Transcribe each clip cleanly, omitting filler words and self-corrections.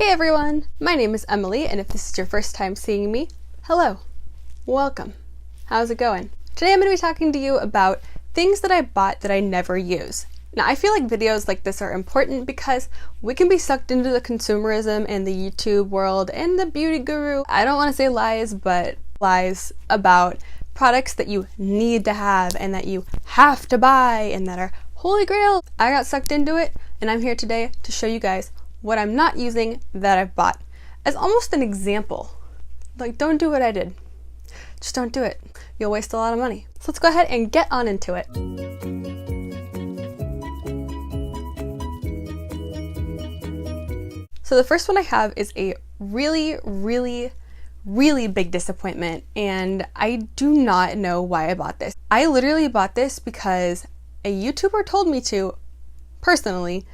Hey everyone, my name is Emily, and if this is your first time seeing me, hello, welcome. How's it going? Today I'm going to be talking to you about things that I bought that I never use. Now I feel like videos like this are important because we can be sucked into the consumerism and the YouTube world and the beauty guru. I don't want to say lies, but lies about products that you need to have and that you have to buy and that are holy grail. I got sucked into it, and I'm here today to show you guys what I'm not using that I've bought as almost an example. Like, don't do what I did. Just don't do it. You'll waste a lot of money. So let's go ahead and get on into it. So the first one I have is a really big disappointment, and I do not know why I bought this. I literally bought this because a YouTuber told me to, personally,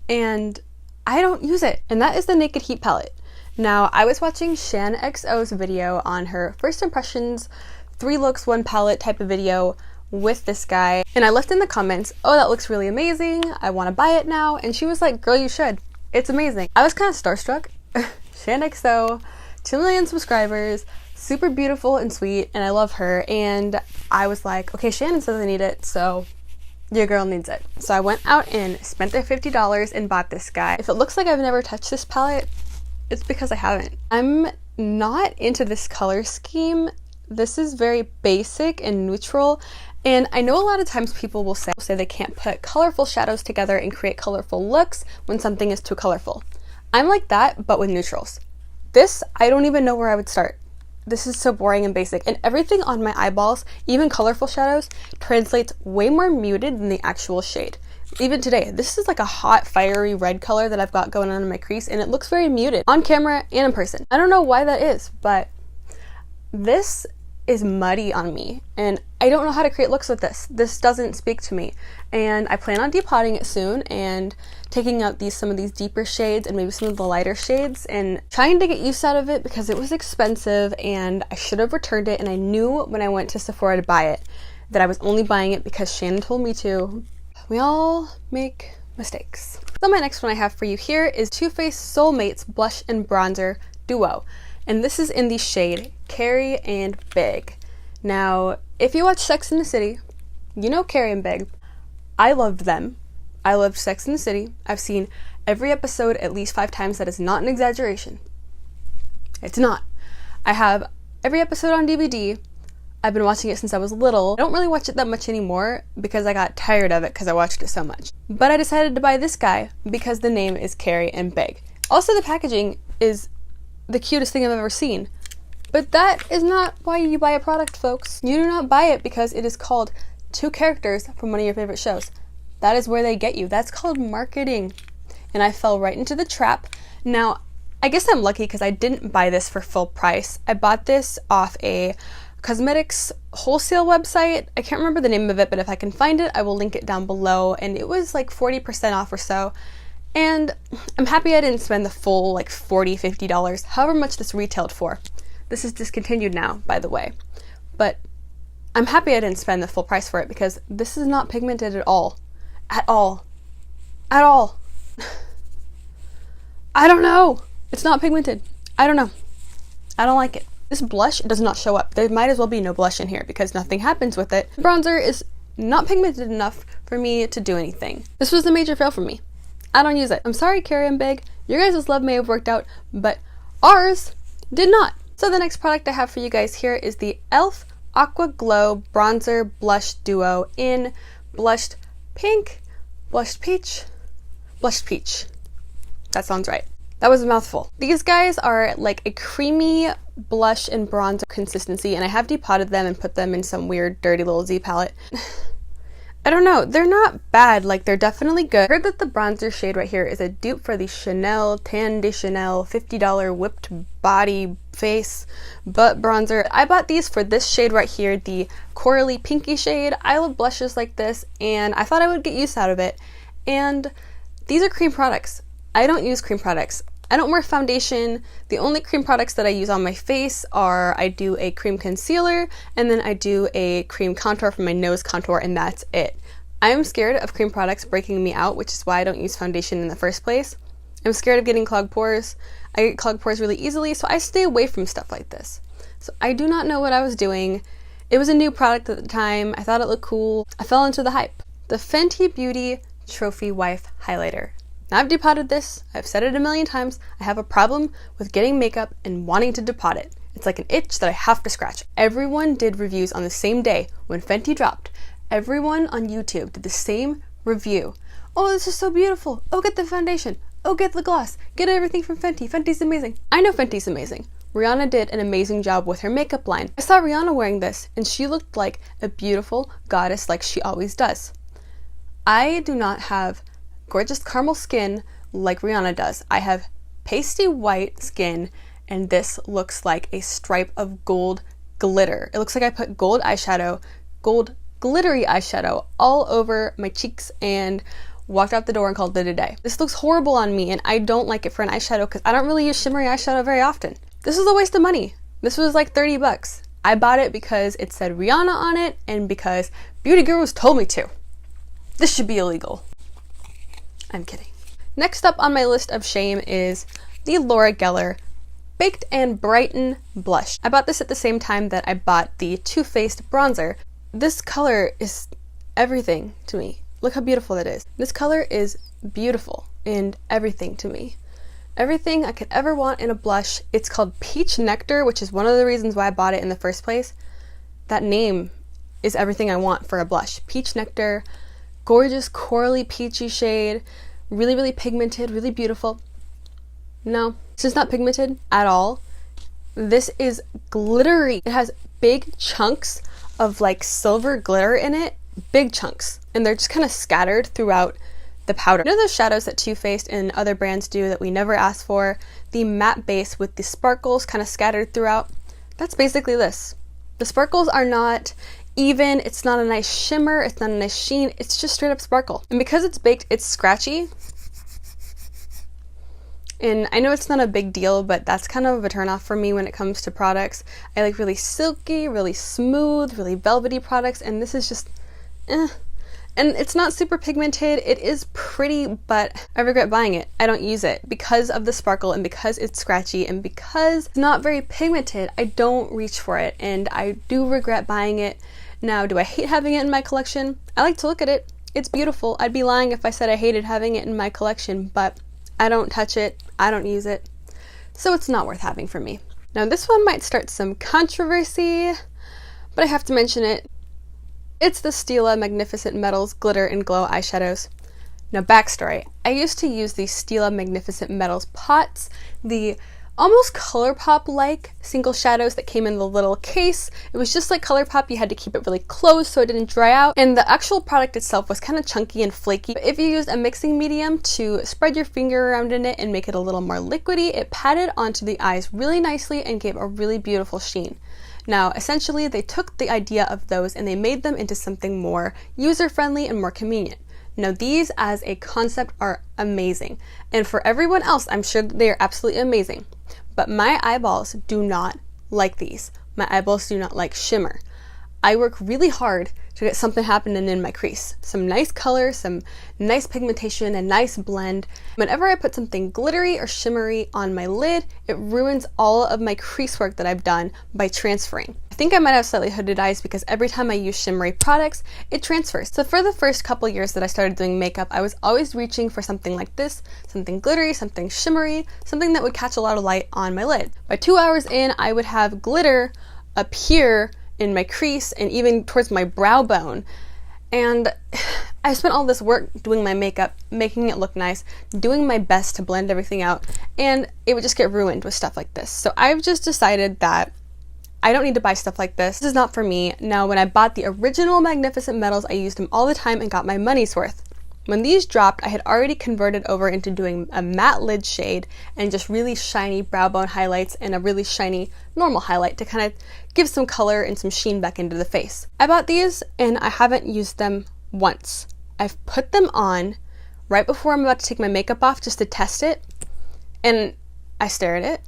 and I don't use it, and that is the Naked Heat palette. Now, I was watching Shan XO's video on her first impressions, 3 looks, 1 palette type of video with this guy, and I left in the comments, oh, that looks really amazing, I want to buy it now, and she was like, girl, you should. It's amazing. I was kind of starstruck. Shan XO, 2 million subscribers, super beautiful and sweet, and I love her, and I was like, okay, Shannon says I need it, so your girl needs it. So I went out and spent the $50 and bought this guy. If it looks like I've never touched this palette, it's because I haven't. I'm not into this color scheme. This is very basic and neutral, and I know a lot of times people will say they can't put colorful shadows together and create colorful looks when something is too colorful. I'm like that, but with neutrals. This, I don't even know where I would start. This is so boring and basic, and everything on my eyeballs, even colorful shadows, translates way more muted than the actual shade. Even today, this is like a hot, fiery red color that I've got going on in my crease, and it looks very muted on camera and in person. I don't know why that is, but this is muddy on me, and I don't know how to create looks with this. This doesn't speak to me, and I plan on depotting it soon and taking out some of these deeper shades and maybe some of the lighter shades and trying to get use out of it because it was expensive and I should have returned it, and I knew when I went to Sephora to buy it that I was only buying it because Shannon told me to. We all make mistakes. So my next one I have for you here is TooFaced Soulmates Blush and Bronzer Duo, and this is in the shade Carrie and Big. Now, if you watch Sex and the City, you know Carrie and Big. I loved them. I loved Sex and the City. I've seen every episode at least 5 times. That is not an exaggeration. It's not. I have every episode on DVD. I've been watching it since I was little. I don't really watch it that much anymore because I got tired of it because I watched it so much. But I decided to buy this guy because the name is Carrie and Big. Also, the packaging is the cutest thing I've ever seen. But that is not why you buy a product, folks. You do not buy it because it is called 2 characters from one of your favorite shows. That is where they get you. That's called marketing. And I fell right into the trap. Now, I guess I'm lucky because I didn't buy this for full price. I bought this off a cosmetics wholesale website. I can't remember the name of it, but if I can find it, I will link it down below. And it was like 40% off or so. And I'm happy I didn't spend the full like $40, $50, however much this retailed for. This is discontinued now, by the way. But I'm happy I didn't spend the full price for it because this is not pigmented at all. At all. At all. I don't know. It's not pigmented. I don't know. I don't like it. This blush does not show up. There might as well be no blush in here because nothing happens with it. Bronzer is not pigmented enough for me to do anything. This was a major fail for me. I don't use it. I'm sorry, Carrie and Big. Your guys' love may have worked out, but ours did not. So the next product I have for you guys here is the e.l.f. Aqua Glow Bronzer Blush Duo in Blushed Pink, Blushed Peach, Blushed Peach. That sounds right. That was a mouthful. These guys are like a creamy blush and bronzer consistency, and I have depotted them and put them in some weird dirty little Z palette. I don't know, they're not bad, like they're definitely good. I heard that the bronzer shade right here is a dupe for the Chanel Tan de Chanel $50 whipped body face butt bronzer. I bought these for this shade right here, the corally pinky shade. I love blushes like this, and I thought I would get use out of it. And these are cream products. I don't use cream products. I don't wear foundation. The only cream products that I use on my face are I do a cream concealer and then I do a cream contour for my nose contour, and that's it. I am scared of cream products breaking me out, which is why I don't use foundation in the first place. I'm scared of getting clogged pores. I get clogged pores really easily, so I stay away from stuff like this. So I do not know what I was doing. It was a new product at the time. I thought it looked cool. I fell into the hype. The Fenty Beauty Trophy Wife Highlighter. Now I've depotted this. I've said it a million times. I have a problem with getting makeup and wanting to depot it. It's like an itch that I have to scratch. Everyone did reviews on the same day when Fenty dropped. Everyone on YouTube did the same review. Oh, this is so beautiful. Oh, get the foundation. Oh, get the gloss. Get everything from Fenty. Fenty's amazing. I know Fenty's amazing. Rihanna did an amazing job with her makeup line. I saw Rihanna wearing this and she looked like a beautiful goddess like she always does. I do not have gorgeous caramel skin like Rihanna does. I have pasty white skin and this looks like a stripe of gold glitter. It looks like I put gold eyeshadow, gold glittery eyeshadow all over my cheeks and walked out the door and called it a day. This looks horrible on me and I don't like it for an eyeshadow because I don't really use shimmery eyeshadow very often. This is a waste of money. This was like 30 bucks. I bought it because it said Rihanna on it and because beauty gurus told me to. This should be illegal. I'm kidding. Next up on my list of shame is the Laura Geller Baked and Brighten Blush. I bought this at the same time that I bought the TooFaced bronzer. This color is everything to me. Look how beautiful that is. This color is beautiful and everything to me. Everything I could ever want in a blush. It's called Peach Nectar, which is one of the reasons why I bought it in the first place. That name is everything I want for a blush. Peach Nectar, gorgeous corally peachy shade, really, really pigmented, really beautiful. No, this is not pigmented at all. This is glittery. It has big chunks of like silver glitter in it, big chunks, and they're just kind of scattered throughout the powder. You know those shadows that TooFaced and other brands do that we never ask for? The matte base with the sparkles kind of scattered throughout? That's basically this. The sparkles are not even, it's not a nice shimmer, it's not a nice sheen, it's just straight up sparkle. And because it's baked, it's scratchy. And I know it's not a big deal, but that's kind of a turnoff for me when it comes to products. I like really silky, really smooth, really velvety products, and this is just, And it's not super pigmented. It is pretty, but I regret buying it. I don't use it because of the sparkle and because it's scratchy and because it's not very pigmented. I don't reach for it and I do regret buying it. Now, do I hate having it in my collection? I like to look at it. It's beautiful. I'd be lying if I said I hated having it in my collection, but I don't touch it. I don't use it. So it's not worth having for me. Now, this one might start some controversy, but I have to mention it. It's the Stila Magnificent Metals Glitter and Glow eyeshadows. Now, backstory. I used to use the Stila Magnificent Metals pots, the almost Colourpop-like single shadows that came in the little case. It was just like Colourpop. You had to keep it really close so it didn't dry out, and the actual product itself was kind of chunky and flaky. If you used a mixing medium to spread your finger around in it and make it a little more liquidy, it patted onto the eyes really nicely and gave a really beautiful sheen. Now, essentially, they took the idea of those and they made them into something more user-friendly and more convenient. Now, these as a concept are amazing, and for everyone else, I'm sure they are absolutely amazing. But my eyeballs do not like these. My eyeballs do not like shimmer. I work really hard to get something happening in my crease. Some nice color, some nice pigmentation, a nice blend. Whenever I put something glittery or shimmery on my lid, it ruins all of my crease work that I've done by transferring. I think I might have slightly hooded eyes because every time I use shimmery products, it transfers. So for the first couple years that I started doing makeup, I was always reaching for something like this, something glittery, something shimmery, something that would catch a lot of light on my lid. By 2 hours in, I would have glitter appear in my crease and even towards my brow bone. And I spent all this work doing my makeup, making it look nice, doing my best to blend everything out, and it would just get ruined with stuff like this. So I've just decided that I don't need to buy stuff like this. This is not for me. Now, when I bought the original Magnificent Metals, I used them all the time and got my money's worth. When these dropped, I had already converted over into doing a matte lid shade and just really shiny brow bone highlights and a really shiny normal highlight to kind of give some color and some sheen back into the face. I bought these and I haven't used them once. I've put them on right before I'm about to take my makeup off just to test it, and I stare at it.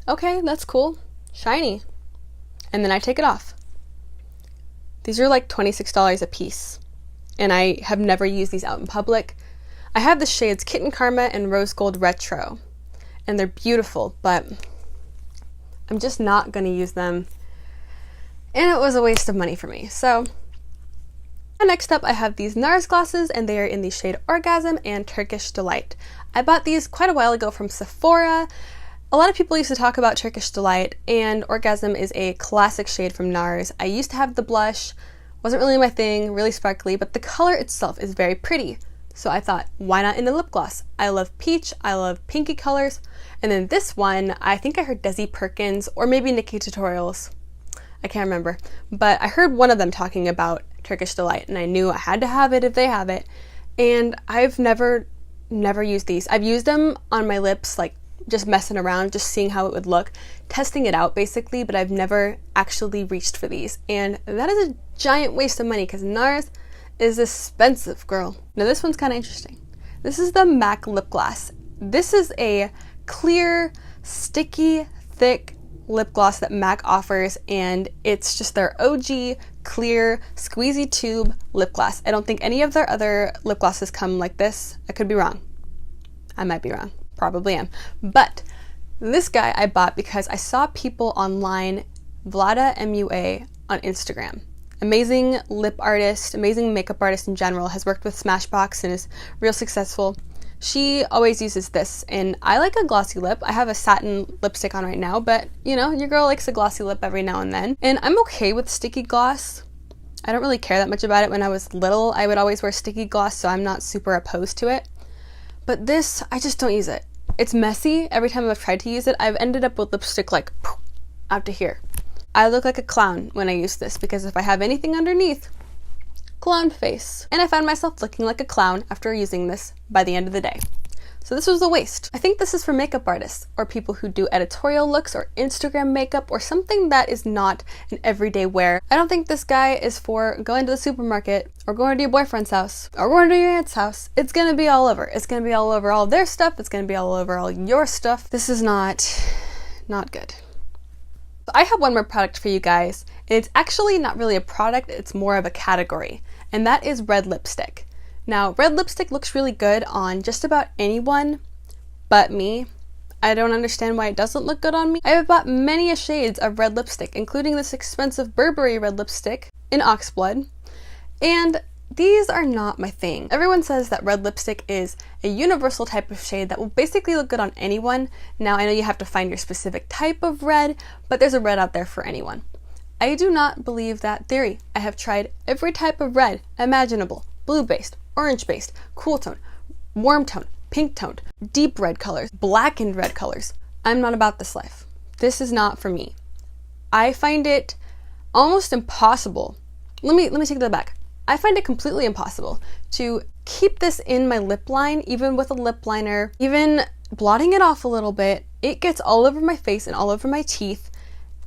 Okay, that's cool. Shiny. And then I take it off. These are like $26 a piece. And I have never used these out in public. I have the shades Kitten Karma and Rose Gold Retro, and they're beautiful, but I'm just not gonna use them, and it was a waste of money for me. So next up, I have these NARS glosses, and they are in the shade Orgasm and Turkish Delight. I bought these quite a while ago from Sephora. A lot of people used to talk about Turkish Delight, and Orgasm is a classic shade from NARS. I used to have the blush, wasn't really my thing, really sparkly, but the color itself is very pretty. So I thought, why not in a lip gloss? I love peach, I love pinky colors, and then this one, I think I heard Desi Perkins or maybe Nikki Tutorials. I can't remember, but I heard one of them talking about Turkish Delight, and I knew I had to have it if they have it, and I've never used these. I've used them on my lips, like just messing around, just seeing how it would look, testing it out basically, but I've never actually reached for these, and that is a giant waste of money because NARS is expensive, girl. Now this one's kind of interesting. This is the MAC lip gloss. This is a clear, sticky, thick lip gloss that MAC offers, and it's just their OG clear squeezy tube lip gloss. I don't think any of their other lip glosses come like this. I could be wrong. I might be wrong. Probably am. But this guy I bought because I saw people online, Vlada MUA on Instagram. Amazing lip artist, amazing makeup artist in general, has worked with Smashbox and is real successful. She always uses this, and I like a glossy lip. I have a satin lipstick on right now, but you know, your girl likes a glossy lip every now and then. And I'm okay with sticky gloss. I don't really care that much about it. When I was little, I would always wear sticky gloss, so I'm not super opposed to it. But this, I just don't use it. It's messy. Every time I've tried to use it, I've ended up with lipstick like out to here. I look like a clown when I use this because if I have anything underneath, clown face. And I found myself looking like a clown after using this by the end of the day. So this was a waste. I think this is for makeup artists or people who do editorial looks or Instagram makeup or something that is not an everyday wear. I don't think this guy is for going to the supermarket or going to your boyfriend's house or going to your aunt's house. It's gonna be all over. It's gonna be all over all their stuff. It's gonna be all over all your stuff. This is not good. So I have one more product for you guys, and it's actually not really a product, it's more of a category, and that is red lipstick. Now, red lipstick looks really good on just about anyone but me. I don't understand why it doesn't look good on me. I have bought many shades of red lipstick, including this expensive Burberry red lipstick in Oxblood, and these are not my thing. Everyone says that red lipstick is a universal type of shade that will basically look good on anyone. Now, I know you have to find your specific type of red, but there's a red out there for anyone. I do not believe that theory. I have tried every type of red imaginable. Blue-based, orange-based, cool tone, warm tone, pink toned, deep red colors, blackened red colors. I'm not about this life. This is not for me. I find it almost impossible. Let me take that back. I find it completely impossible to keep this in my lip line, even with a lip liner, even blotting it off a little bit. It gets all over my face and all over my teeth.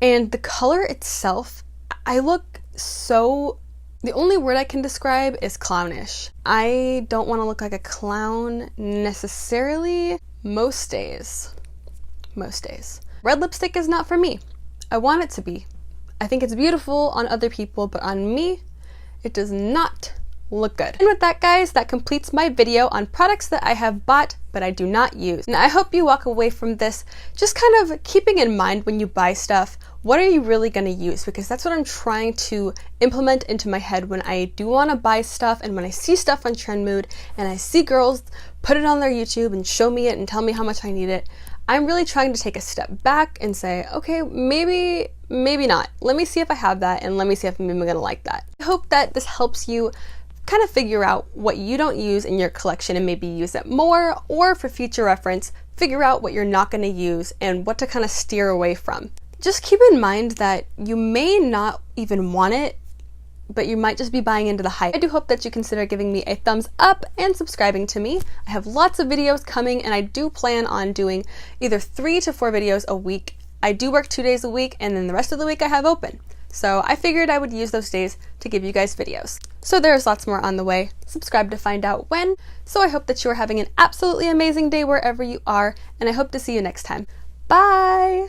And the color itself, I look so... The only word I can describe is clownish. I don't want to look like a clown necessarily most days. Most days. Red lipstick is not for me. I want it to be. I think it's beautiful on other people, but on me, it does not look good. And with that, guys, that completes my video on products that I have bought but I do not use. And I hope you walk away from this just kind of keeping in mind when you buy stuff, what are you really going to use? Because that's what I'm trying to implement into my head when I do want to buy stuff, and when I see stuff on Trendmood and I see girls put it on their YouTube and show me it and tell me how much I need it. I'm really trying to take a step back and say, okay, maybe not. Let me see if I have that, and let me see if I'm even gonna like that. I hope that this helps you kind of figure out what you don't use in your collection and maybe use it more, or for future reference, figure out what you're not gonna use and what to kind of steer away from. Just keep in mind that you may not even want it, but you might just be buying into the hype. I do hope that you consider giving me a thumbs up and subscribing to me. I have lots of videos coming, and I do plan on doing either 3 to 4 videos a week. I do work 2 days a week, and then the rest of the week I have open. So I figured I would use those days to give you guys videos. So there's lots more on the way. Subscribe to find out when. So I hope that you are having an absolutely amazing day wherever you are, and I hope to see you next time. Bye!